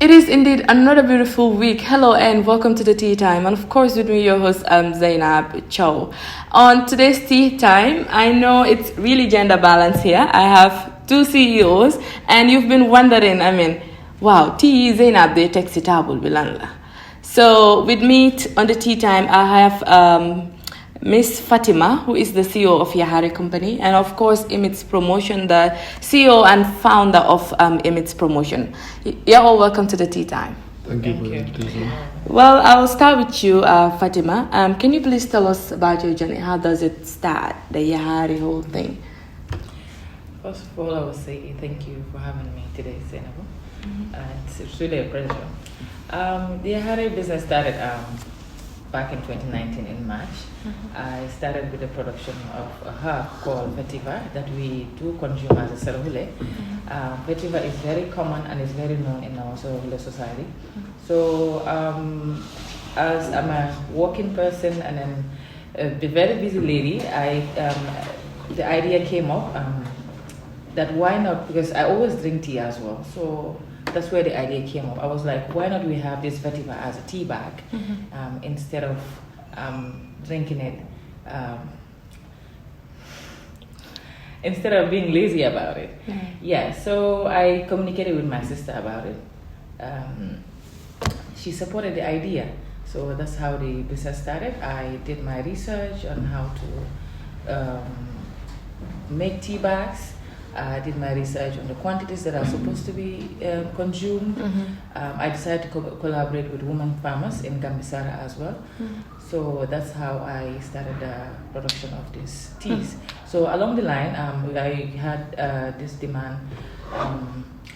It is indeed another beautiful week. Hello and welcome to the Tea Time. And of course with me, your host, Zainab Chow. On today's Tea Time, I know it's really gender balance here. I have two CEOs and you've been wondering, wow, tea Zainab, they taxi table bilanla. So with me on the Tea Time, I have Miss Fatima, who is the CEO of Yahare company, and of course EMIDS Promotion, the CEO and founder of EMIDS Promotion. You're all welcome to the Tea Time. Thank you. Well, I'll start with you, Fatima. Can you please tell us about your journey? How does it start, the Yahare whole thing? First of all, I would say thank you for having me today, Zainab. It's really a pleasure. The Yahare business started back in 2019 in March. I started with the production of a herb called vetiver that we do consume as a Sarahule. Vetiver is very common and is very known in our Sarahule society. So as I'm a working person and then a very busy lady, the idea came up that why not, because I always drink tea as well. So that's where the idea came up. I was like, why not we have this vetiver as a tea bag instead of drinking it, instead of being lazy about it. Yeah, so I communicated with my sister about it. She supported the idea. So that's how the business started. I did my research on how to make tea bags. I did my research on the quantities that are supposed to be consumed. I decided to collaborate with women farmers in Gambisara as well. So that's how I started the production of these teas. So along the line, I had this demand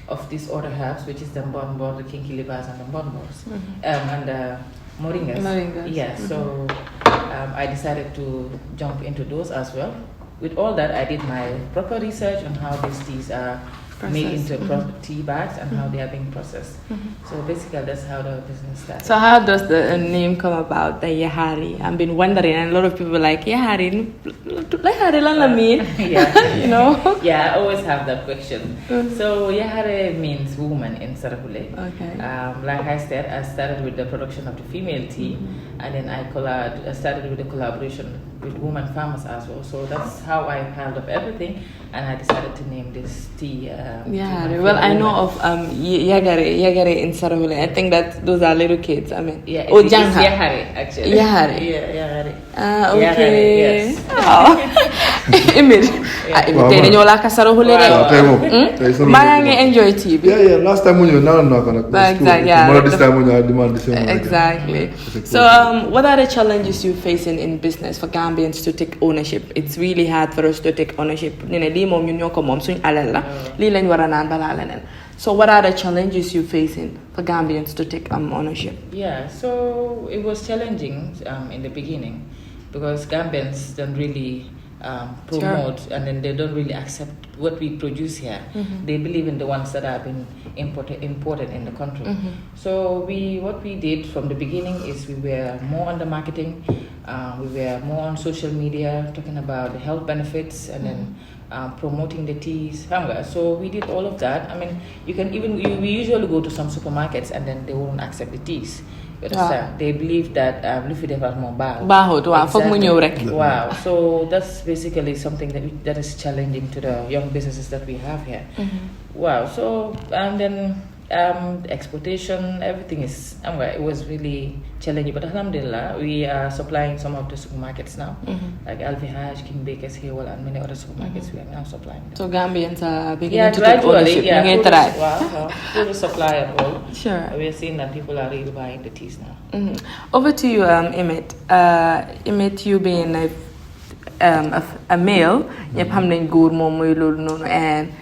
of these other herbs, which is the mbonbor, the kinkilibas, and the mbonbors, and the moringas. Yeah, so I decided to jump into those as well. With all that, I did my proper research on how these teas are made into tea bags and how they are being processed. So basically, that's how the business started. So how does the name come about, the Yahare? I've been wondering, and a lot of people are like, Yahare, Yahare mean? Yeah. You know? Yeah, I always have that question. So Yahare means woman in Sarahule. Okay. Like I said, I started with the production of the female tea, and then I started with the collaboration with women farmers as well. So that's how I piled up everything, and I decided to name this tea. Yahare. Well, I know of Yagare in Sarahule. I think that those are little kids. Yeah, oh, it's Yahare actually. Yahare. Yeah, Yahare. Okay. Yahare, yes. Image. Image. You like Sarahule? I enjoy tea. Yeah. Last time when you were not gonna. Exactly. Yeah. This time when you demand the same. Exactly. So, what are the challenges you're facing in business for Gambians to take ownership? It's really hard for us to take ownership. So what are the challenges you're facing for Gambians to take ownership? Yeah, so it was challenging in the beginning because Gambians don't really promote and then they don't really accept what we produce here. They believe in the ones that have been imported in the country. So what we did from the beginning is we were more on the marketing, we were more on social media talking about the health benefits and then promoting the teas. So we did all of that. I mean, we usually go to some supermarkets and then they won't accept the teas. They believe that Wow. So that's basically something that is challenging to the young businesses that we have here. Wow. So and then exportation, everything is it was really challenging. But alhamdulillah, we are supplying some of the supermarkets now, like Alvihaj, King Baker's, Herbal, and many other supermarkets. We are now supplying them. So Gambians are beginning to take ownership. Through the supply and all. Sure. We are seeing that people are really buying the teas now. Over to you, Emmett. Emmett, you being a male, you have and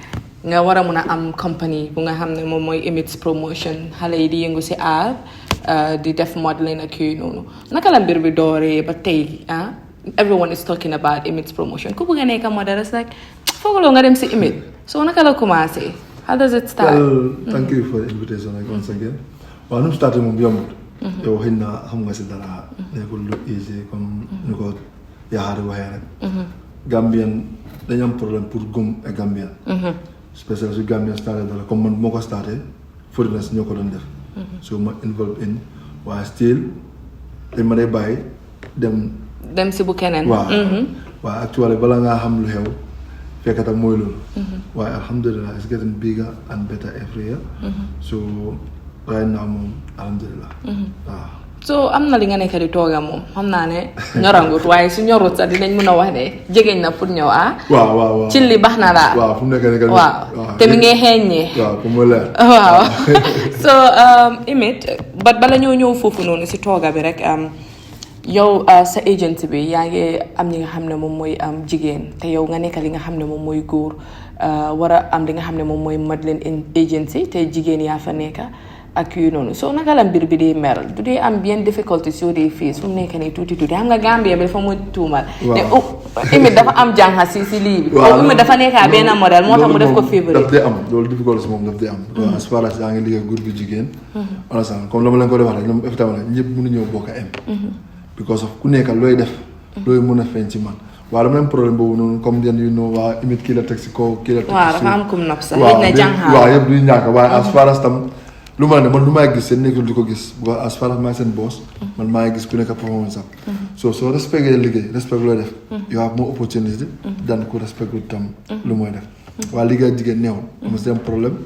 nga wara muna am company bu nga xamne mom moy EMIDS Promotion xalé yi di yëngu ci art di def modeling ak yoy nonu naka la mbir bi doore ba tay everyone is talking about EMIDS Promotion ku bëgg nekk model is like fogolo nga dem ci EMIDS so naka la commencé how does it start? Well, thank you for the invitation once again. Well, I'm starting mom yomut yow xina xam nga ci dara nekul lu easy comme niko Yahare waxe rek Gambian dañu am problème pour gum et Gambian. Especially si Gambia started dara comme man moo ko starté foreigners ñoo ko doon def so ma involve in waaye still dañ ma day bàyyi dem si bu keneen waaye actually bala ngaa xam lu xew fekkata mooy loolu waaye alhamdulillah it's getting bigger and better every year so right now moom alhamdulillah waaw so am na li nga nekk di tooga moom xam naa ne ñorangut waaye su ñorut sax dinañ mën a wax ne jegeñ na pour ñëw waaw cin li baax na daal waaw fu mu nekk waaw te mi ngay xeeññee waaw pour mu leer waaw so Imid bala ñëw foofu noonu si tooga bi rek yow sa agent bi yaa ngi am ñi nga xam ne moom mooy jigéen te yow nga nekk li nga xam ne moom mooy góor war a am li nga xam ne moom mooy modeling agency te jigéen yaa fa nekk ak yu noonu so naka la mbir bi dee meral du dee am bien difficulté soo dee fii fu mu nekk nii tuuti xam nga Gambia bi dafa mu tuumal te Imid dafa am jànxa si lii bi Imid dafa nekkaa benn modèle moo tax mu def ko février daf dee am loolu difficulté moom daf dee am as far as yaa ngi liggéey góor bi jigéen understand comme la ma leen ko def wax rek ñoom effectivement ñëpp mënu ñëw bokk am because of ku nekk looy def looy mën a feeñ ci man waaw dama am problème boobu noonu comme yéen yu know waa Imid kii la teg si kaw kii la teg si waaw dafa am kum nopp sax yëpp na jànxa waaw yëpp duy ñàkk waaye as far as tam lu ma ne man lu may gis seen nekkul di ko gis because as far as maa seen boss man maa ngi gis ku nekk performance am soo respecté liggéey respect looy def you have more opportunity dan ku respect lu tam lu mooy def waaye liggéey jigéen neewul dama seen problème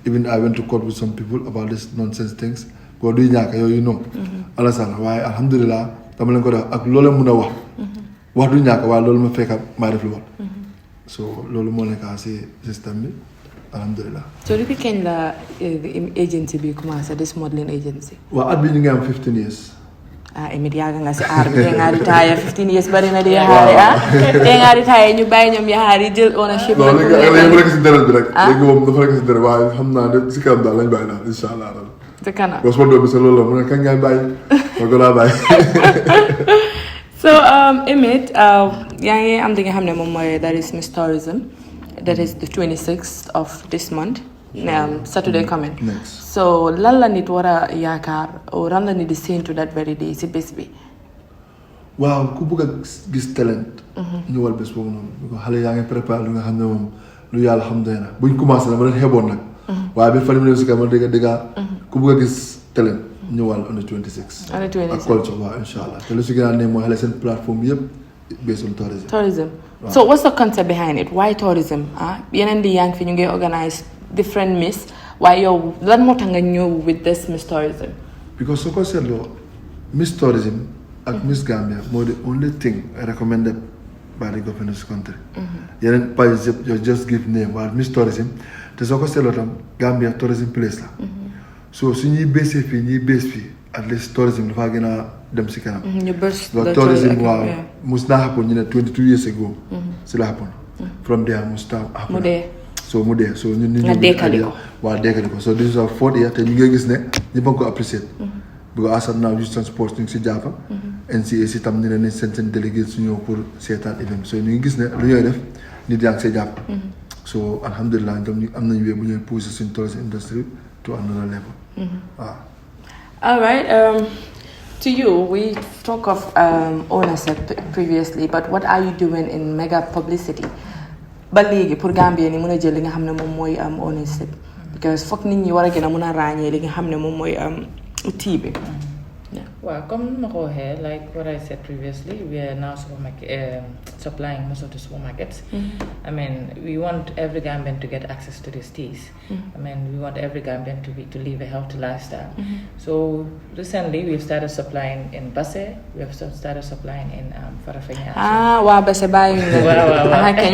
even I went to court with some people about this nonsense things boo duy ñàkk yooyu non alasana waaye alhamdulilah dama leen ko def ak loolu mun a wax du ñàkk waaye loolu ma fekka maa def lu war so loolu moo nekk si système bi alhamdulillah so depuis kañ la agency bi commencé this modeling agency waaw at bi ñu ngi am 15 years Imid yàgg nga si aar bi te nga retire 15 years bari na di Yahare te nga retire ñu bàyyi ñoom Yahare yi jël ownership non léegi rek si deret bi rek léegi moom dafa rek si deret waaye xam naa ne si kanam daal lañ bàyyi daal insha allah si kanam boo sama doom bi sa loolu la mu ne kañ ngay bàyyi ma ko laa bàyyi so Imid yaa ngi am li nga xam ne moom mooy that is Miss Tourism that is the 26th of this month Saturday coming so lan la nit war a yaakaar o lan la nit di séentu that very day si bés bi waaw ku bëgg a gis talent ñëwal bés boobu noonu bi ko xale yaa ngi préparé lu nga xam ne moom lu yàlla xam doy na buñ commencé na ma leen xeboon nag waaye bi fan mu ne si ma dégg ku bëgg a gis talent ñëwal on the 26 ak culture waaw insha allah te lu si gën a ne mooy xale seen plateforme yëpp based on tourism so what's the concept behind it why tourism yeneen di yaa ngi fi ñu ngi organise different miss waaye yow lan moo tax nga ñëw with this Miss Tourism because soo ko seetloo Miss Tourism ak Miss Gambia moo the only thing recommended by the government of this country yeneen pages yëpp you just give name waaye Miss Tourism te soo ko seetloo tam Gambia tourism place la so su ñuy beesee fii ñuy bees fii at least tourism dafaa gën a dem si kanam loolu tourism waaw mus naa happen ñu ne 22 years ago si la happen from there mus naa happen so mu dee so ñun ñu dekkali ko so this is our 4th year te ñu ngi gis ne ñëpp a ngi ko appreciate because as of now Houston Sports ñu ngi si jàppa NCAC tam ñu ne nañ seen délégué su ñëw pour seetaan event so ñu ngi gis ne lu ñooy def nit yaa ngi see jàpp so alhamdulilah ñoom ñu am nañu wee bu ñooy poussé suñu tourism industry to another level waaw all right to you we talk of ownership previously but what are you doing in mega publicity ba léegi pour Gambia ni mën a jël li nga xam ne moom mooy ownership because foog nit ñi war a gën a mën a ràññee li nga xam ne moom mooy tii bi Well, comme ma ko waxee like what I said previously, we are now supplying most of the supermarkets. I mean, we want every Gambian to get access to these teas. I mean, we want every Gambian to live a healthy lifestyle. So recently, we've started supplying in Basse. We have started supplying in Farafenni. Wow, Basse bayo.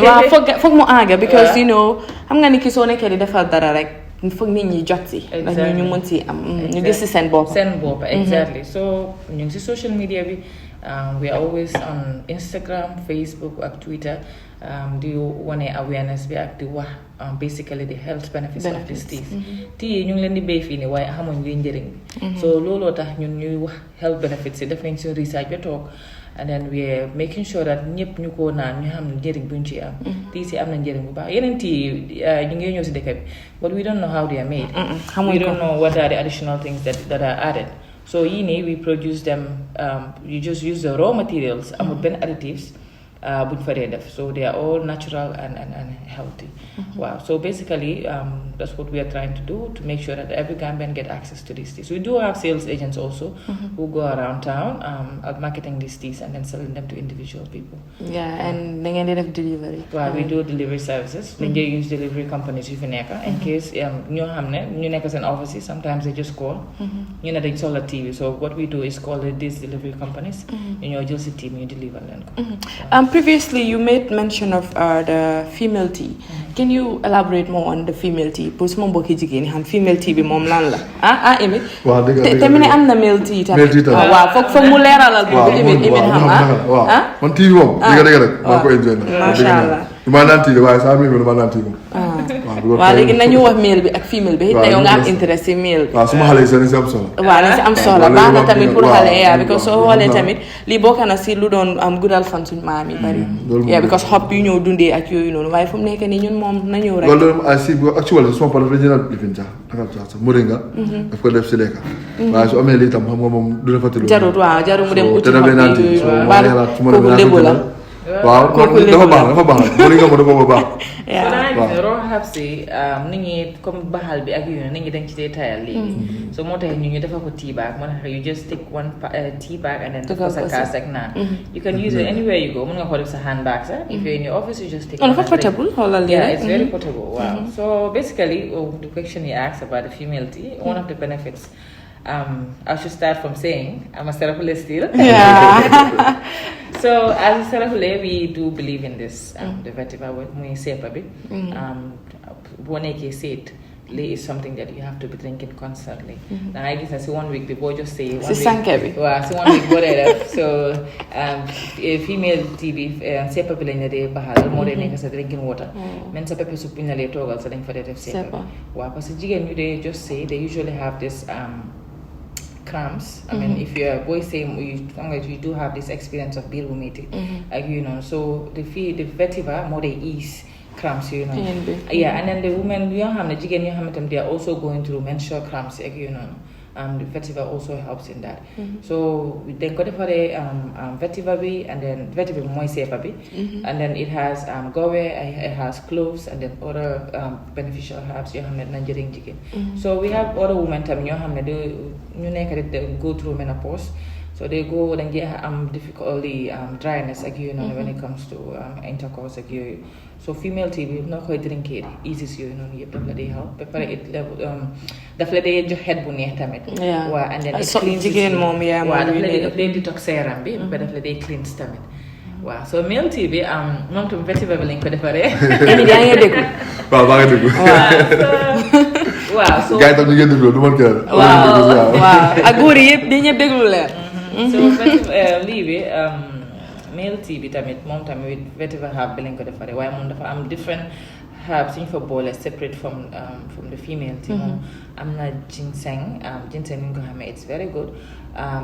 Wow, fog mo aga because you know, I'm gonna kiss on a kid defal dara like. Foog nit ñi jot si. Exactly. ñu mën si am ñu gis si seen bopp. Exactly. So ñu ngi si social media bi we are always on Instagram, Facebook ak Twitter di wane awareness bi ak di wax basically the health benefits of these teas. Tea ñu ngi leen di béy fii nii waaye xamuñ luy njëriñ bi. So looloo tax ñun ñuy wax health benefits yi def nañ si research ba toog. And then we are making sure that ñëpp ñu ko naan ñu xam njëriñ buñ ci am. tii si am na njëriñ bu baax yeneen tii ñu ngi ñëw si dëkk bi but we don't know how they are made. We don't know what are the additional things that are added. So yii nii we produce them you just use the raw materials amul benn additives buñ fa dee def so they are all natural and healthy. Wow, so basically that's what we are trying to do, to make sure that every Gambian get access to these teas. We do have sales agents also who go around town marketing these teas and then selling them to individual people. And then they have delivery. Well, we do delivery services. Then they use delivery companies in case ñoo xamne ñu nekk seen office, sometimes they just call ñu ne dañ soxla tea bi. So what we do is call these delivery companies ñu ñoo jël si tea bi ñu deliver leen ko. Previously you made mention of the female tea. Can you elaborate more on the female tea? Pour suma mbokki jigéen ñi xam female tea bi moom lan la Emid. waaw dëgg te mu ne am na male tea tamit. waaw foog mu leeralal bu Emid xam man tea bi moom dëgg rek maa ko enjoy na macha allah dama naan tea waaye saa mi dama naan tea moom waaw léegi nañu wax male bi ak female bi te yow nga am intérêt si male bi. waaw suma xale yi seen si am solo. waaw nañ si am solo baax na tamit pour xale yaa because soo xoolee tamit lii bokk na si lu doon am guddal fan suñ maam yi bari. yaa because xob yu ñëw dundee ak yooyu noonu waaye fu mu nekk nii ñun moom na ñëw rek. loolu actuellement suma papa dafa jëndal lifin sax moringa daf ko def si lekka waaye su amee lii tam xam nga moom du dafa tëdd. jarul mu dem uti xob yooyu kooku lébu la. waaw dafa baax moringa mo dafa baax. so raw herbs yi nit ñi comme baxal bi ak yooyu nit ñi dañ ci dee tayal léegi so moo tax ñu defa ko tea bag moo tax you just take one tea bag and then def ko sa kaas ak naan you can use it anywhere you go mën nga ko def sa handbag sax if you're in your office you just take dafa portable xoolal yeah it's very portable wow so basically the question you asked about the female tea one of the benefits I should start from saying I'm a Serapule still. Yeah. So as a Serapule, we do believe in this. The vetiver, we say a bit. One said, Lay is something that you have to be drinking constantly. Now I guess I see 1 week before just say 1 week. Well, so 1 week whatever. So a female TB sepa pilenya de bahal more than niggas drinking water. Men sa pepe soup in a little also for that sepa. Wow, because jigen you they just say they usually have this cramps. I mean, if you're a boy, you do have this experience of bilirubin, you know. So the vetiver more they ease cramps, you know. Yeah, and then the women, they are also going through menstrual cramps, you know. The vetiver also helps in that. So we then got it for the vetiver, and then vetiver moist and then it has gowe, it has cloves, and then other beneficial herbs. You have Nigerian chicken. So we have other women they go through menopause. So they go and get difficulty dryness when it comes to intercourse so female TB not quite drink it eases you definitely help but it level definitely your head bunny tamit and then it cleans again mom definitely detox serum but definitely cleans tamit wow so male TB mom to vetiver link ko defare wow so gaay tam ñu ngeen déglu du man kër waaw ak góor yëpp di ñëpp déglu leen so male tea bi tamit moom tamit vetiver herb bi lañ ko defaree waaye moom dafa am different herbs suñ fa boole separate from the female tea moom am na ginseng ginseng ni nga ko xamee it's very good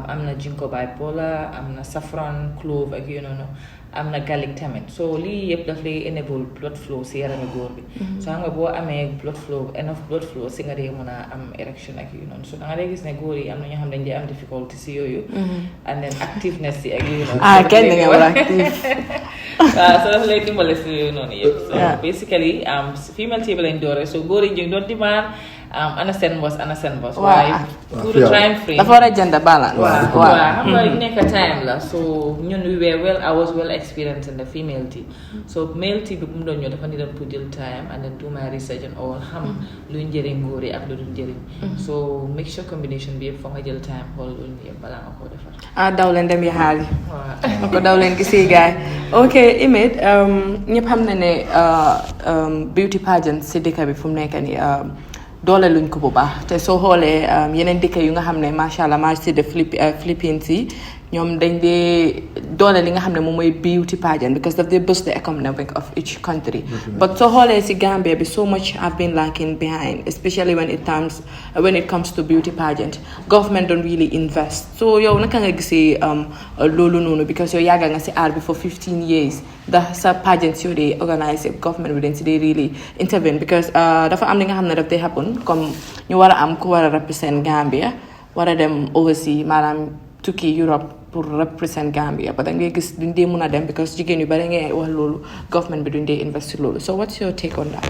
am na ginkgo biloba am na saffron clove ak am na garlic tamit so lii yëpp daf lay enable blood flow si yarami góor bi so xam nga boo amee enough blood flow si nga dee mën a am erection ak so da nga dee gis ne góor yi am na ñoo xam dañ dee am difficulty si yooyu and then activeness si ak kenn nga war active so daf lay dimbale si yooyu noonu yëpp so basically female tea bi lañ doore so góor yi ñu doon demand understand boss waaye pour time frame dafa war a jënd balance waaw xam nga nekk time la so ñun I was well experienced in the female tea so male tea bi bu mu doon ñëw dafa ni doon pour jël time and then do my research and all xam luy njëriñ góor yi ak lu dul njëriñ so make sure combination bi yëpp fa nga jël time xool loolu yëpp balaa nga koo defar daw leen dem Yahare ko daw leen gisee gaay ok Imid ñëpp xam na ne beauty pageant si dëkk bi fu mu nekk ni doole luñ ko bu baax te soo xoolee yeneen dëkk yu nga xam ne macha allah maa si de Philippines yi ñoom dañ dee doole li nga xam ne moom mooy beauty pageant because daf dee boost the economy of each country but soo xoolee si Gambia bi so much have been lacking behind especially when it comes to beauty pageant government don't really invest so yow naka nga gisee loolu noonu because yow yàgga nga si aar bi for 15 years ndax sa pageants yoo dee organise government bi dañ si dee really intervene because dafa am li nga xam ne daf dee happen comme ñu war a am ku war a represent Gambia war a dem overseas maanaam tukki Europe pour represent Gambia but da ngay gis duñ dee mun a dem because jigéen yu bari ngay wax loolu government bi duñ dee invest loolu so what's your take on that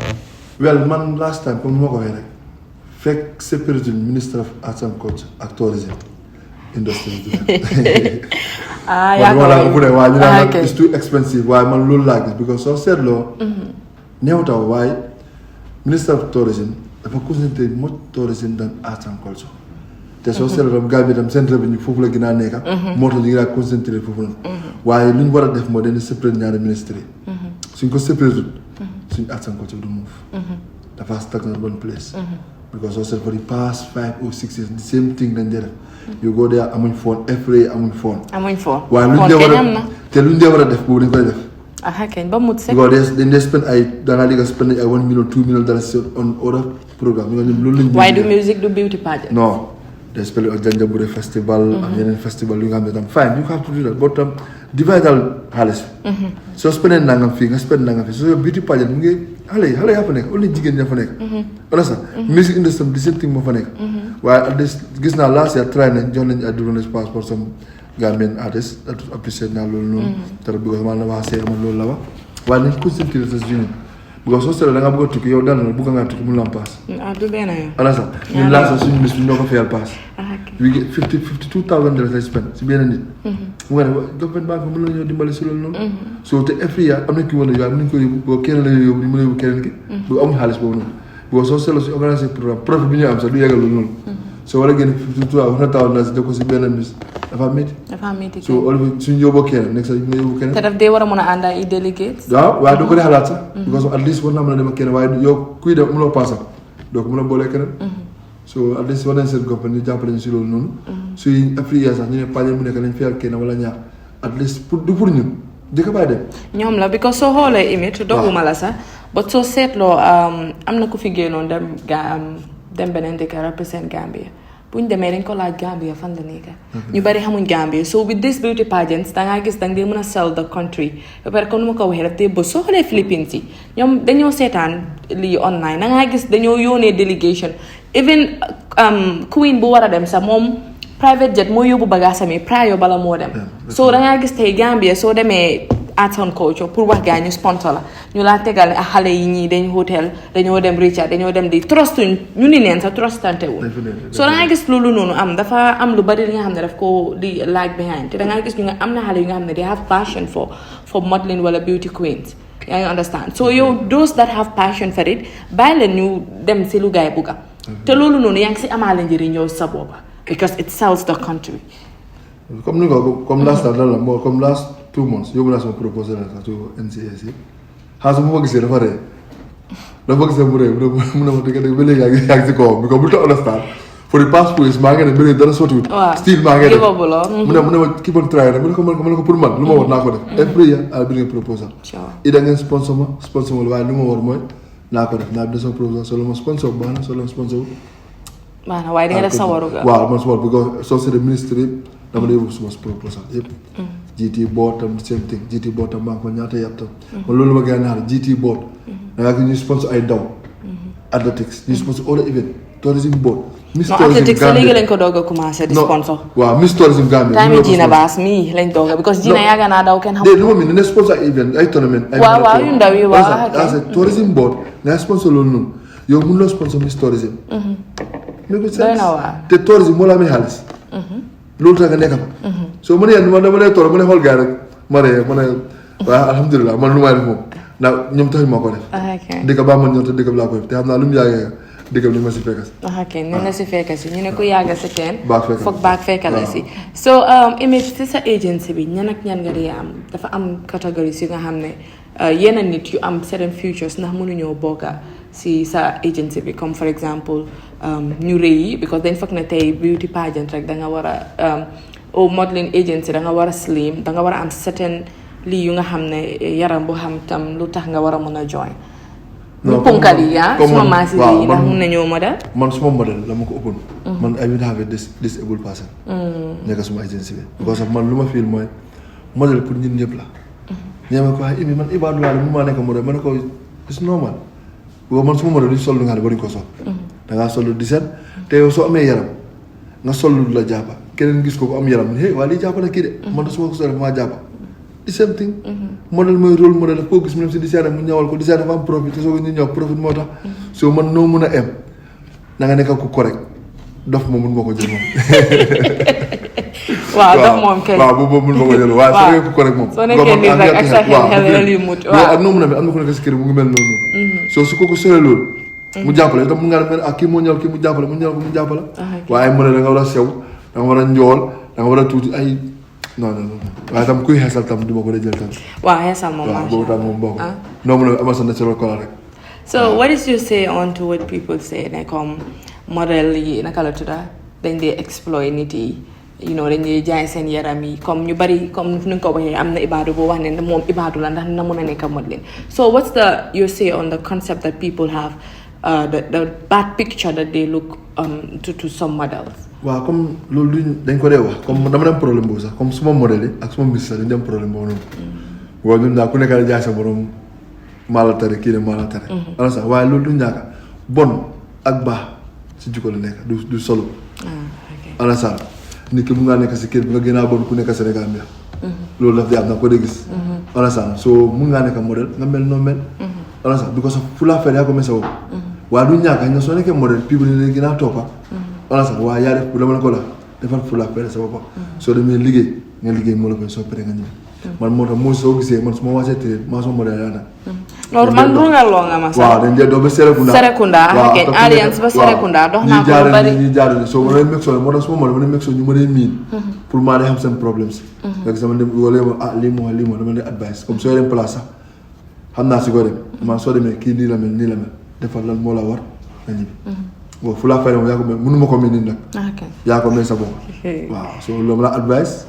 Well, man, last time, comme je l'ai dit, fait séparer Minister of Arts and Culture ak Tourism industry. It's too expensive. Why man low like this? Because so said law, why Minister of Tourism, if I concentrate more tourism than arts and culture. Te so said ram gabi dam centre bi fofu la gina neka moto li nga concentré fofu waye luñ wara def mo den séparer ñaari ministry suñ ko séparer suñ arts and culture du move dafa stuck in one place because also for the past 5 or 6 years the same thing dañ def you go there amuñ phone every amuñ phone waye luñ de wara te luñ de wara def bo dañ koy def ken ba mut sek because they spend I danga liga spend I 1 million 2 million dollars on other program ñom lolu lañ why do music do beauty pageant no they spell a Janjabure festival and then festival you have them fine you have to do that but divide all halis so spend nangam fi nga spend nangam fi so your beauty pageant mu ngi xale ya fa nek only jigen ña fa nek wala music industry the same thing mo fa nek waaye this gis na last year try nañ jox nañ advance pass for some Gambian artists that appreciate na lolu non tar bi ko man la wax man lolu la wax waaye nañ concentré sa jini because so da nga bëgg tukki yow dal na bëgg nga tukki mu la pass du ben ay ala sa ñu la sa suñu bis ñu ko fayal pass we get $52,000 I spend si benn nit mu nga government bank mu la ñu dimbali ci loolu non so te every year am na ki wala yow am nañ ko yóbbu kenn la yóbbu mu la yóbbu kenn ki bu amuñ xaalis boobu noonu because so selo si organiser programme profit bi ñu am sax du yegal loolu noonu so wala gën $52,000 def ko si benn bis dafa métti so suñu yóbbu kenn nekk sax ñu yóbbu kenn te daf dee war a mën a ànd ay delegates waaw du ko dee xalaat sax because at least war naa mën a dem ak kenn waaye yow kuy dem mënoo paasam doo ko mën a boolee keneen so at least war nañ seen government ñu jàppale ñu si loolu noonu suy afrique sax ñu ne page mu nekk nañ fayal kenn wala ñaar at least pour ñun di ko bàyyi dem ñoom la because soo xoolee imit doguma la sax but soo seetloo am na ku fi génnoon dem beneen dëkk represent Gambia buñ demee dañ ko laaj Gambia fan la nekk ñu bari xamuñ Gambia so with this beauty pageants dangaa gis danga dee mën a sell the country ba pare comme nu ma ko waxee daf dee ba soo xoolee Philippines yi ñoom dañoo seetaan lii online dangaa gis dañoo yónnee délégation even queen bu war a dem sax moom private jet moo yóbbu bagaasam yi prior bala moo dem so dangaa gis tey Gambia soo demee arts and culture pour wax gaa ñu sponsor la ñu laa tegal ne xale yi ñii dañ hotel dañoo dem Richard dañoo dem di trustuñ ñu ni neen sax trustante wu so dangaa gis loolu noonu am dafa am lu bari li nga xam ne daf ko di laaj behind te dangaa gis ñu nga am na xale yu nga xam ne they have passion for modeling wala beauty queens yaa ngi understand so yow those that have passion for it bàyyi leen ñu dem si lu gaay bugga te loolu noonu yaa ngi si amaale njëriñ yow sa boppa because it sells the country comme ni ko comme last time la moo comme last 2 months yóbbu naa sama proposal to NCAC xaalis bu ma gisee dafa rëy dafa gisee mu rëy mu ne ma dëgg ba léegi yaa ngi si kawam because bu ta understand for the past 2 years maa ngi ne ba léegi dara sottiwut still maa ngi def mu ne ma keep on trying mu ne ko pour man lu ma war naa ko def every year I'll bring a proposal ida ngeen sponsor ma waaye lu ma war mooy naa ko def naa def sama proposal solo ma sponsor baax na solo ma sponsor maanaam waaye da nga def sa waru ga waaw man sawar because soo seetee ministre yëpp dama dee yóbbu suma proposal yëpp GT board tam same thing GT board tam maa ngi ko ñaata yàpp tam man loolu ma gën a ñaar GT board da ngaa gis ñu sponsor ay daw athletics ñu sponsor all event tourism board Miss athletics sa léegi lañ ko doog a commencé di sponsor waaw Miss Tourism Gambia time Gina Bass mii lañ doog a because Gina yàgg naa daw kenn xamul lu ma mi ne sponsor ay event ay tournament waaw yu ndaw yi waaw as a tourism board nga sponsor loolu noonu yow mun loo sponsor Miss Tourism te tourisme moo la amee xaalis loolu tax nga nekk fa soo ma ne yéen dama ne tool ma ne xool gars rek ma ne waaw alhamdulilah man lu may def moom ndax ñoom taxuñ ma ko def dëkk baa man ñoom te dëkk bi laa ko def te xam naa lu mu yàggee dëkk bi ni ma si fekkas ni la si fekkas ñu ne ku yàgga si teen foog baag fekkala si so EMIDS si sa agency bi ñan ak ñan nga di am dafa am catégorie si nga xam ne yenn nit yu am certain futures ndax mënuñoo bokka si sa agency bi comme for example ñu rëy yi because dañ foog ne tey beauty pageant rek da nga war a au modeling agency da nga war a slim da nga war a am certain lii yu nga xam ne yaram bu xam tam lu tax nga war a mën a join ñu punkal yi suma maasi yi ndax mun nañoo model man suma model la ma ko ëppoon man I will have a disabled person nekk suma agency bi because of man lu ma feel mooy model pour ñun ñëpp la ñeema ko waaye Imi man Ibadou Wale mu maa nekk model ma ne ko it's normal boobu man suma model duñ sol lu nga xam ne waruñ ko sol dangaa sol lu di set te yow soo amee yaram nga sol lu la jàppa keneen gis ko am yaram hey waa lii jàppa na kii de man suma ko sol maa jàppa the same thing. Model mooy rôle model koo gis mu dem si design mu ñawal ko design dafa am profit te soo ko ñu ñëw profit moo tax. soo man noo mun a em na nga nekk ku correct dof moom mun ma ko jël moom. waaw dof moom kay. waaw boobu mun ma ko jël waaye soo nekkee ku correct moom. soo nekkee nii rek ak sa xel yu mut waaw ak noo mun a mel am na ku nekk si kër mu ngi mel noonu. soo su ko solee loolu. mu jàppale itam mun ngaa mel kii moo ñëw kii mu jàppale mu ñëw ko mu jàppale. waaye mu ne da nga war a sew da nga war a njool da nga war a tuuti ay. non waaye tam kuy xeesal tam du ma ko dee jël tam. waaw xeesal moom waaw boobu tam moom bokk noo mun a amal sa natural color rek. so what is your say on to what people say ne comme modèle yi naka la tudda dañ dee exploit nit yi dañ dee jaay seen yaram yi comme ñu bari comme ni nga ko waxee am na ibaadu boo wax ne moom ibaadu la ndax na mun a nekk modeling so what's your say on the concept that people have the bad picture that they look to some models. waaw comme loolu dañ ko dee wax comme dama dem problème boobu sax comme suma modèle yi ak suma mbir sax dañ dem problème boobu noonu. waaw ñun daal ku nekk la jaay sa borom maala tare kii ne maala tare. ala sax waaye loolu du ñàkk bon ak baax si jikko la nekk du solo. ala sax nit ki mun ngaa nekk si kër bi nga gën a bon ku nekk Sénégal bi loolu daf di am na ko dee gis. ala sax soo mun ngaa nekk modèle nga mel noo mel. ala sax because of fu la fere yaa ko mel sa bopp. waaye du ñàkk nga soo nekkee modèle people yi gën a toppa wala sax waaye yaa def dama la ko la defal fu la pere sa bopp soo demee liggéey nga liggéey moo la koy soo pere nga ñëw man moo tax moo soo gisee man su ma waasee télé maa soo modèle yaa nag loolu man rungal loo nga ma sax waaw dañ dee doo ba Serekunda ok alliance ba Serekunda dox naa ko lu bari ñi jaarale soo ma ne meg soo moo tax su ma modèle ma ne meg soo ñu ma dee miin pour maa dee xam seen problème si nga sama dem wala lii moo dama dee advice comme soo dem place sax xam naa si ko dem maa soo demee kii nii la mel defal lan moo la war nga ñibbi bon fu la fay moom yaa ko mel mënuma ko mel nii nag. yaa ko mel sa bopp. waaw so loolu la advice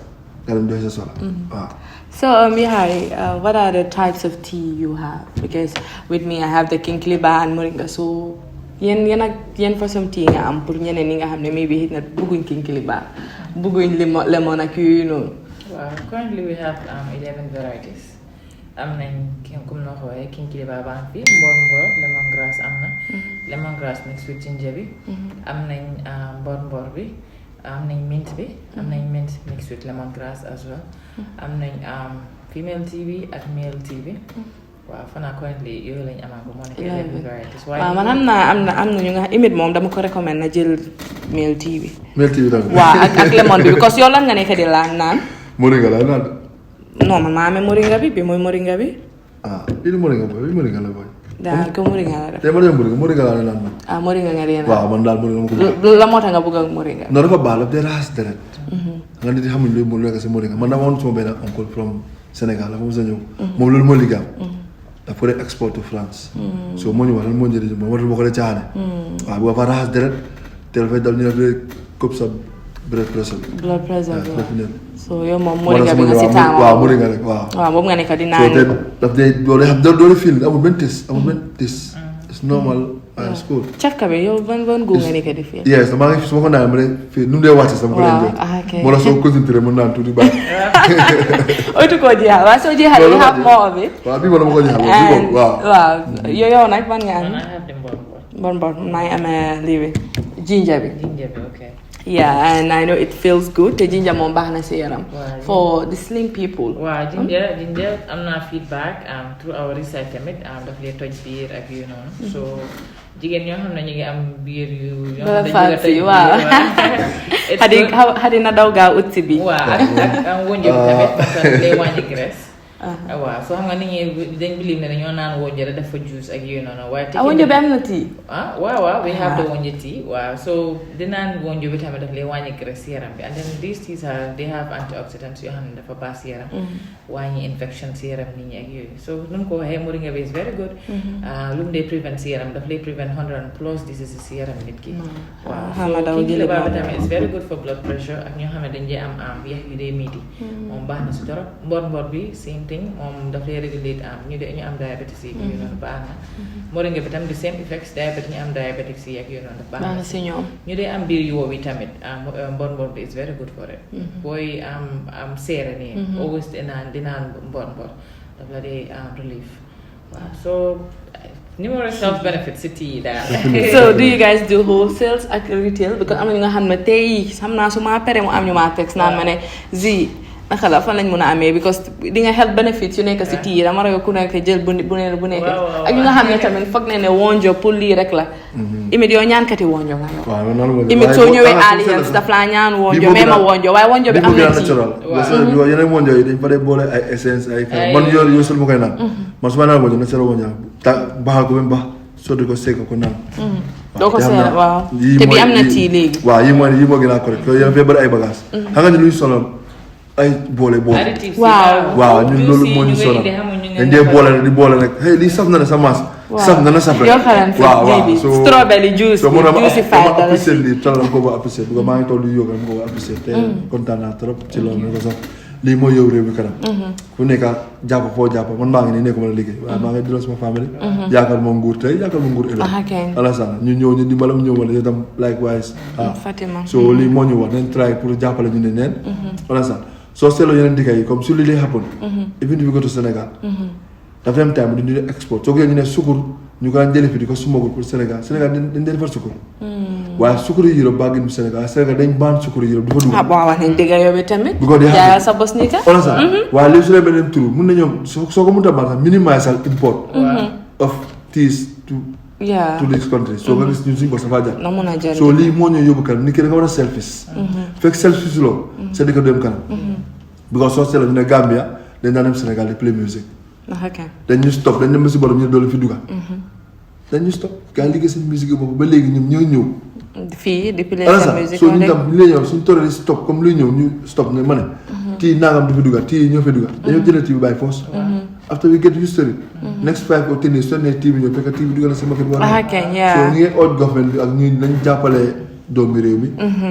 nga dem joxe sa soxla. waaw. So Yahare, what are the types of tea you have? Because with me I have the kinkiliba and moringa. So yen façon tea nga am pour ñeneen ñi nga xam ne maybe hit na bëgguñ kinkiliba bëgguñ lemon ak yooyu noonu. Well, currently we have 11 varieties. am nañ comme noo ko waxee kinkiliba baa ngi fi mbor lemongrass am na. lemongrass mixed with ginger bi. am nañ mbor bi am nañ mint bi. am nañ mint mixed with lemongrass as well. am nañ female tea bi ak male tea bi. waaw fanaa currently yooyu lañ amaat ba moo nekk 11 varieties. waaw man am na ñu nga EMIDS moom dama ko recommend na jël male tea bi. male tea bi tamit. waaw ak lemon bi because yow lan nga nekk di naan. moringa la naan. non man maa amee moringa bi mooy moringa bi. lii moringa la booy. daal ko moringa la def. tey ma dem moringa laa ne naan man. moringa nga dee naan. waaw man daal moringa ma ko. la moo tax nga bëgg ak moringa. non dafa baax la day raxas deret. nga nit yi xamuñ lu mu nekk si moringa man dama woon suma benn oncle from Sénégal dafa mos a ñëw. moom loolu moo liggéeyam. daf ko dee export to France. so moo ñu wax lan moo njëriñ moom moo tax boo ko dee caaxaane. waaw bu fa raxas deret te dafay dal ñu ne comme ça blood pressure bi. so yow moom moringa bi nga si taamu. waaw moringa rek waaw. waaw boobu nga nekk di naan. so te daf dee doole xam doole fil amul benn test it's normal it's good. cafka bi yow ban góor nga nekk di fil. yes maa ngi su ma ko naan ma ne fii nu mu dee wàcce sama ko leen jot. moo tax soo concentré mën naan tuuti baax. oytu koo jeexal waaw soo jeexal you have more of it. waaw bii ma dama ko jeexal waaw yow nag ban nga am. bon maa ngi amee lii bi ginger bi. Okay. Yeah, and I know it feels good. The ginger moom baax na si yaram. For the slim people. Wow, ginger am na feedback through our research tamit daf lay toj biir ak yu noonu. So jigéen ñoo xam ne ñu ngi am biir yu. dafa fancy waaw. xadi na daw gaaw ut si bi. waaw ak wonjo bi tamit parce que lay wàññi graisse. waaw soo xam nga nit ñi dañ believe ne dañoo naan wonjo rek dafa juice ak yooyu noonu waaye wonjo bi am na tea waaw we have the wonjo tea waaw so di naan wonjo bi tamit daf lay wàññi graisse yaram bi and then these teas they have antioxidants yoo xam ne dafa baax si yaram wàññi infection si yaram nit ñi ak yooyu so nu mu ko waxee moringa bi is very good lu mu dee prevent si yaram daf lay prevent 100+ diseases si yaram nit ki waaw so kinkiliba bi tamit is very good for blood pressure ak ñoo xam ne dañ dee am yax yu dee miiti moom baax na si torop mbor bi same thing moom daf lay régulate ñu am diabetes yi ak yooyu noonu baax na moringa bi tam the same effects diabetes ñu am diabetes yi ak yooyu noonu baax na si ñoom ñu dee am biir yu wow yi tamit mbor bi is very good for it booy am seere nii always di naan mbor daf la dee relief waaw so numerous health benefits si tea daal. So do you guys do wholesale ak retail because am na ñu nga xam ne tey xam naa su ma pere mu am ñu ma text naan ma ne naka la fan lañ mën a amee because di nga health benefits yu nekk si tii dama ragal ku nekk jël bu nekk ak ñu nga xam ne tamit foog ne wonjo pour lii rek la imit yow ñaankati wonjo nga yow imit soo ñëwee alliance daf laa ñaan wonjo mais ma wonjo waaye wonjo bi am na tii yeneen wonjo yi dañ fa dee boole ay essence ay man yoo sul ma koy naan man su ma naan wonjo naturel wonjo baaxal ko ba mu baax sotti ko seeka ko naan doo ko seera waaw te bi am na tii léegi waaw yi moo gën a correct yéen fee bëri ay bagage xam nga ni luy sonal ay boole waaw ñun loolu moo ñu sonal dañ dee boole nag hey lii saf na ne sa maas saf na saf rek waaw so strawberry juice dama apprécier lii tal la ko ba apprécier bu maa ngi toll yu yóga dama ko ba apprécier te kontaan naa trop ci loolu ne ko sax lii mooy yow réew mi kanam fu nekka jàpp foo jàpp man maa ngi nii nekkuma la liggéey waaye maa ngi delloo sama famille yaakaar moom nguur tey yaakaar moom nguur ëllëg alasana ñu ñëw ñu dimbalam ñëw wala itam likewise Fatima so lii moo ñu war nañ try pour jàppale ñu ne neen alasana soo seetloo yeneen dëkk yi comme su li lay happen even if we go to Sénégal dafa am time du ñu export soo gisee ñu ne sukur ñu ko daan jëlee fi di ko sumagul pour Sénégal dañ defar sukur waaye sukkur yi Europe bàggin Sénégal dañ baan sukkur yi Europe du fa dugg bon wax nañ dëgg yow bi tamit bu ko dee jaayal sa bos ni ka waaye léegi su dee beneen tur mun na ñoom soo ko mënta baax sax minimize import of teas to this country soo ko gis ñun suñu bos dafa jar soo lii moo ñëw yóbbu kanam nit ki da nga war a selfish fekk selfish loo c'est di ko dem kanam because soo seetloo ñu ne Gambia dañ daan dem Sénégal di play music dañ ñu stop dañ dem ba si borom ñu ne doole fi dugga dañ ñu stop gars yi liggéey seen musique boobu ba léegi ñoom ñoo ñëw fii depuis les musique soo ñu tam ñu lay ñëw suñu toree stop comme luy ñëw ñu stop ne ma ne tii nangam du fi dugga tii ñoo fi dugga dañoo jëlee tii bi by force after we get used to it next 5 or 10 years soo nee tii bi ñëw fekk tii bi dugga na sa market war so ñu ngi oot government bi ak ñu nañ jàppale doomi réew mi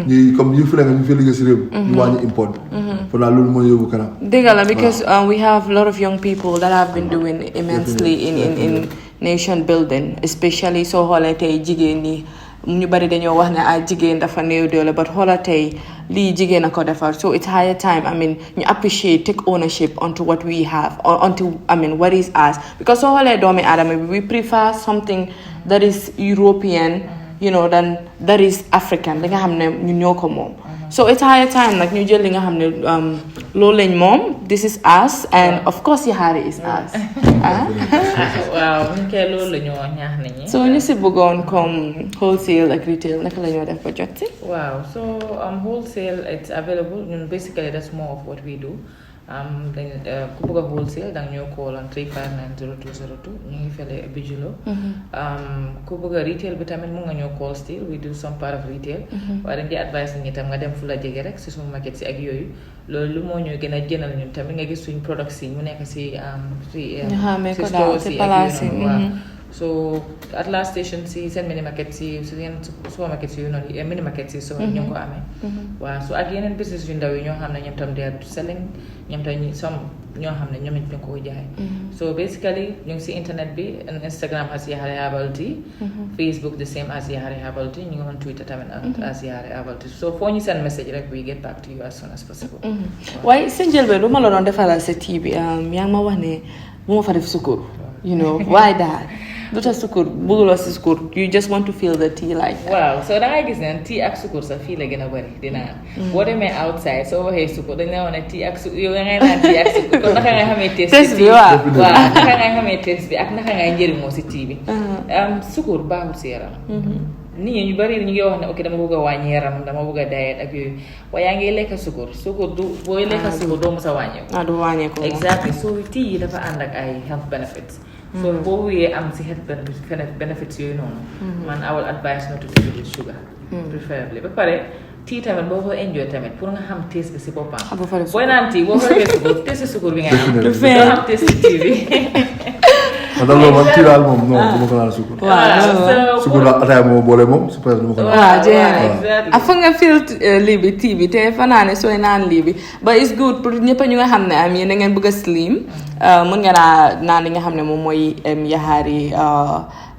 ñuy comme yu fi nekk ñu fi liggéey si réew mi ñu wàññi import bi for naa loolu mooy yóbbu kanam dëgg la because we have a lot of young people that have been doing immensely in nation building especially soo xoolee tey jigéen ñi ñu bari dañoo wax ne jigéen dafa néew doole but xoolal tey lii jigéen a ko defar so it's higher time ñu appreciate take ownership onto what we have or onto what is us because soo xoolee doomi aadama bi we prefer something that is European than that is African li nga xam ne ñun ñoo ko moom so it's higher time nag ñu jël li nga xam ne loolu lañ moom this is us and of course Yahare is us waaw ñu koy loolu la ñoo ñaax nit ñi so ñu si bëggoon comme wholesale ak retail naka la ñoo def ba jot si waaw so wholesale it's available ñun basically that's more of what we do ku bëgg a wholesale danga ñoo call on 3590202 ñu ngi fele Bijulo ku bëgg a retail bi tamit mun nga ñoo call still we do some part of retail waaye dañ di advice nit ñi tam nga dem fu la jege rek si suñu market si ak yooyu loolu lu moo ñoo gën a jënal ñun tamit nga gis suñ products yi mu nekk si store si ak yooyu waaw so at last station si seen mini market si seen supermarket si yu noonu mini market si so ñu ngi ko amee waaw so ak yeneen business yu ndaw yi ñoo xam ne ñoom tam they are selling ñoom tam ñoo xam ne ñoom it ñu ko jaay so basically ñu ngi si internet bi Instagram as Yahare Herbal Tea Facebook the same as Yahare Herbal Tea ñu ngi on Twitter tamit as Yahare Herbal Tea so foo ñu send message rek we get back to you as soon as possible waaye sa njëlbeen lu ma la doon defalal sa tea bi yaa ngi ma wax ne bu ma fa def sukkur why that lu tax sukur bëgguloo si sukur you just want to feel the tea like that. waaw so da ngay gis ne tea ak sukur sax fii la gën a bëri di naan boo demee outside soo waxee sukur dañ la wax ne tea ak sukur yow ngay naan tea ak sukur kon naka ngay xamee taste bi waaw naka ngay xamee taste bi ak naka ngay njëriñoo si tea bi sukur baaxul si yaram nit ñi ñu bari ñu ngi wax ne ok dama bëgg a wàññi yaram dama bëgg a diet ak yooyu waaye yaa ngi lekk sukur du booy lekk sukur doo mos a wàññeeku du wàññeeku exactly so tea yi dafa ànd ak ay health benefits so boo wuyee am si health benefits yooyu noonu man I will advise not to take it with sugar preferably ba pare tea tamit boo ko enjoy tamit pour nga xam taste bi si boppam booy naan tea boo ko defee sukur taste sukur bi nga am doo xam taste tea bi man tii daal moom non du ma ko naan sukur sukur daal ataaya moom boole moom su paree du ma ko naan waaw jeex fa nga feel lii bi tea bi te fa naa ne sooy naan lii bi but it's good pour ñëpp ñu nga xam ne am yéen da ngeen bëgg a slim mën nga naan li nga xam ne moom mooy Yahare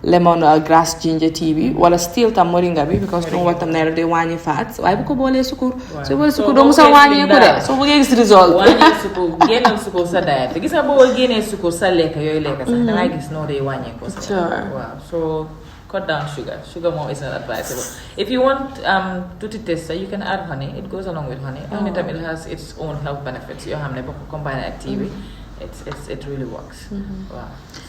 lemon grass ginger tea bi wala still tam moringa bi because lu mu wax tam ne day wàññi fats waaye bu ko boolee sukur soo boolee sukur doo musa wàññeeku de soo bëggee gis result wàññi sukur génnal sukur sa diet bi gis nga boo génnee sukur sa lekk yooyu lekk sax dangay gis noo day wàññeeku sax waaw so cut down sugar. Sugar more is not advisable. If you want tutti tester, you can add honey. It goes along with honey. Honey time it has its own health benefits. You have to combine it with TV. It really works. Wow.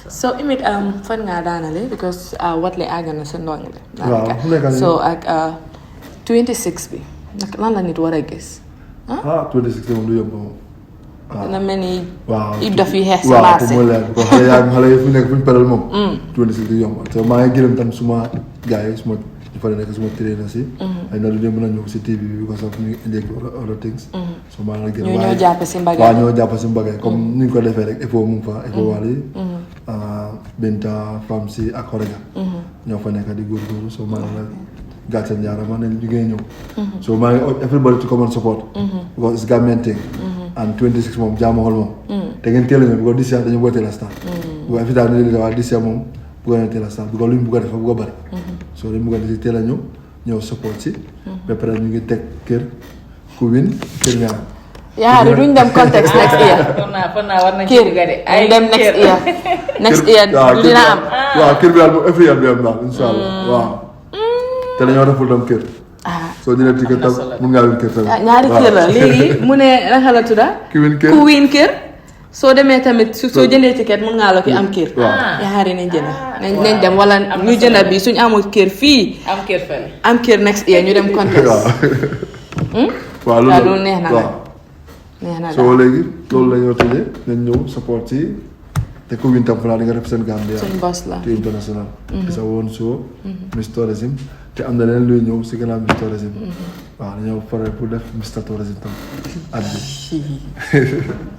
So imit fan nga danale because what le agana sa ndong le. Wow. So ak 26 bi. Nak lan la nit wara gis. 26 mo du yomb. Na many waaw daf yi xeex si waaw marché pour mu leer ko xale yi fu nekk fu ñu peral moom 26 di yomb te maa ngi gërëm tam suma gars yi suma fa nekk suma trainer si ay na lu dem mën a ñëw si TV bi because of ñu indi other things so maa ngi gërëm ñoo jàpp si mbagay waaw ñoo jàpp si mbagay comme ni ñu ko defee rek EFO mu ngi fa EFO wali Binta Fam si ak Horega ñoo fa nekk di góorgóorlu so maa ngi la gàcce njaarama ne liggéey ñëw so maa ngi everybody to come and support because it's Gambian thing and 26 moom jaamahol moom te ngeen teel a ñëw because this year dañu bëgg a teel a start bu fi daal di waa this year moom bëgg na teel a start because lu ñu bëgg a def bëgg a bëri so dañu bëgg a di teel a ñëw support si ba pare ñu ngi teg kër ku win kër ñaar Yahare duñ dem context next year Pon naa war nañ ci kër dugga de duñ dem next year dina am waaw kër bi daal moom every year bi am daal insha Allah waaw te dañoo deful tam kër soo jëlee ticket tam mun ngaa win kër tamit ñaari kër la léegi mu ne naka la tudda ku win kër soo demee tamit soo jëndee ticket mun ngaa la ki am kër Yahare nañ jënd nañ dem wala ñu jënd bi suñ amul kër fii am kër next year ñu dem contest waaw loolu neex na soo léegi loolu la ñoo tëjee nañ ñëw support ci te ku win tam fanaa di nga represent Gambia suñ boss la te international sa woon soo Miss Tourism te am na leen luy ñëw si gannaaw Miss Tourism waaw dañoo pare pour def Mr Tourism tam at bi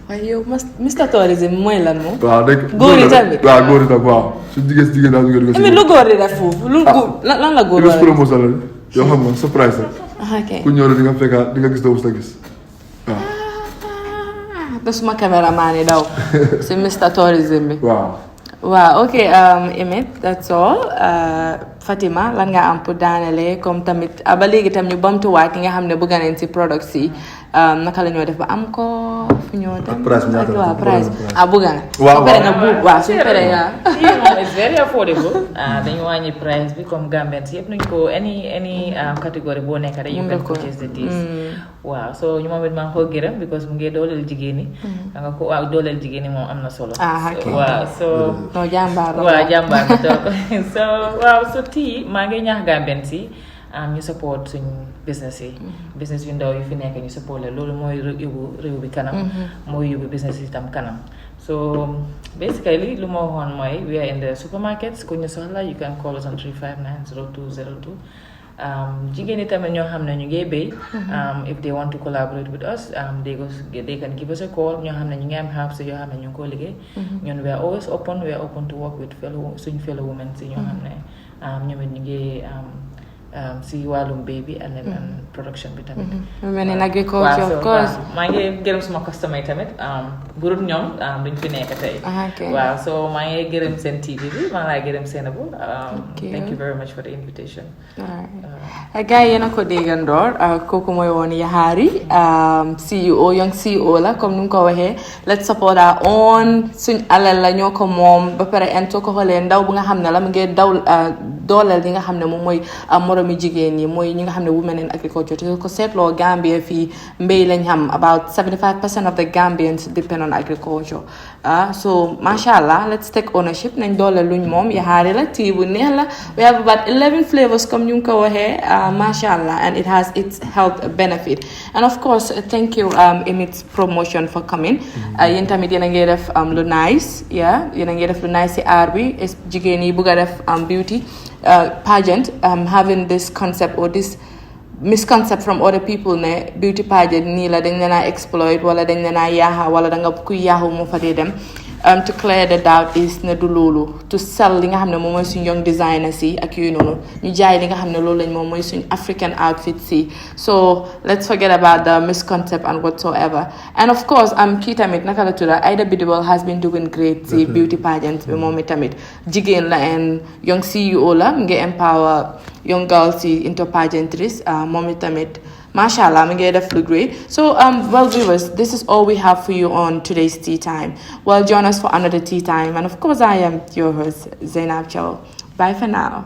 waaye yow Mr Tourism mooy lan moom waaw dëgg góor yi tamit waaw góor yi tam waaw su jigéen daal ñu ngi lu góor di def foofu lan la góor la promotion la yoo xam nga surprise la ku ñëw di nga fekka di nga gis doo sa gis waaw te suma cameraman yi daw si Mr Tourism bi waaw ok Emit that's all Fatima lan nga am pour daanale comme tamit ba léegi tam ñu bamtuwaat ki nga xam ne bëgg nañ si products yi naka la ñoo def ba am ko fu ñoo dem price bëgg na su pere nga buub waaw su pere nga it's very affordable dañu wàññi price bi comme Gambians yëpp nuñ ko any catégorie boo nekk rek you can purchase the teas waaw so ñu moom it maa ngi ko gërëm because mu ngi dooleel jigéen ñi nga ko waaw dooleel jigéen ñi moom am na solo waaw so non jàmbaar waaw jàmbaar bi toog so waaw so tii maa ngi ñaax Gambians yi ñu support suñ business yi business yu ndaw yu fi nekk ñu support leen loolu mooy yóbbu réew bi kanam mooy yóbbu business yi tam kanam so basically lu ma waxoon mooy we are in the supermarkets ku ñu soxla you can call us on 359-0202 jigéen ñi tamit ñoo xam ne ñu ngi béy if they want to collaborate with us they can give us a call ñoo xam ne ñu ngi am herbs yoo xam ne ñu ngi koo liggéey ñun we are always open to work with suñ fellow women si ñoo xam ne ñoom it ñu ngi si wàllum béy bi and production bi tamit mel ni agriculture of course maa ngi gërëm suma customer yi tamit burut ñoom duñ fi nekk tey waaw so maa ngi gërëm seen TV bi maa ngi lay gërëm seen abo thank you very much for the invitation gars yi yéen a ko déggandoor kooku mooy woon Yahare CEO young CEO la comme ni nga ko waxee let's support our own suñ alal la ñoo ko moom ba pare en soo ko xoolee ndaw bu nga xam ne la mu ngi daw dooleel li nga xam ne moom mooy moromi jigéen yi mooy ñi nga xam ne women in agriculture te ko seetloo Gambia fii mbéy lañ xam about 75% of the Gambians depend on agriculture so masha Allah let's take ownership nañ dooleel luñ moom Yahare la tea bu neex la we have about 11 flavors comme ñu ngi ko waxee masha Allah and it has its health benefit and of course thank you EMIDS promotion for coming yéen tamit yéen a ngi def lu nice yéen a ngi def lu nice si aar bi jigéen yi bëgg a def beauty pageant having this concept or this misconcept from other people ne beauty pageant nii la dañ leen a exploit wala dañ leen a yaaxa wala da nga kuy yaaxu moo fa dee dem to clear the doubt is ne du loolu to sell li nga xam ne moom mooy suñ young designers yi ak yooyu noonu ñu jaay li nga xam ne loolu lañ moom mooy suñ African outfits yi so let's forget about the misconcept and whatsoever and of course kii tamit naka la tudda Aida Bidiwal has been doing great si beauty pageant bi moom tamit jigéen la and young CEO la mu ngi empower young girls into pageantries moom tamit mashallah I'm gonna look great. So well viewers, this is all we have for you on today's tea time. Well, join us for another tea time, and of course I am your host Zainab Chow. Bye for now.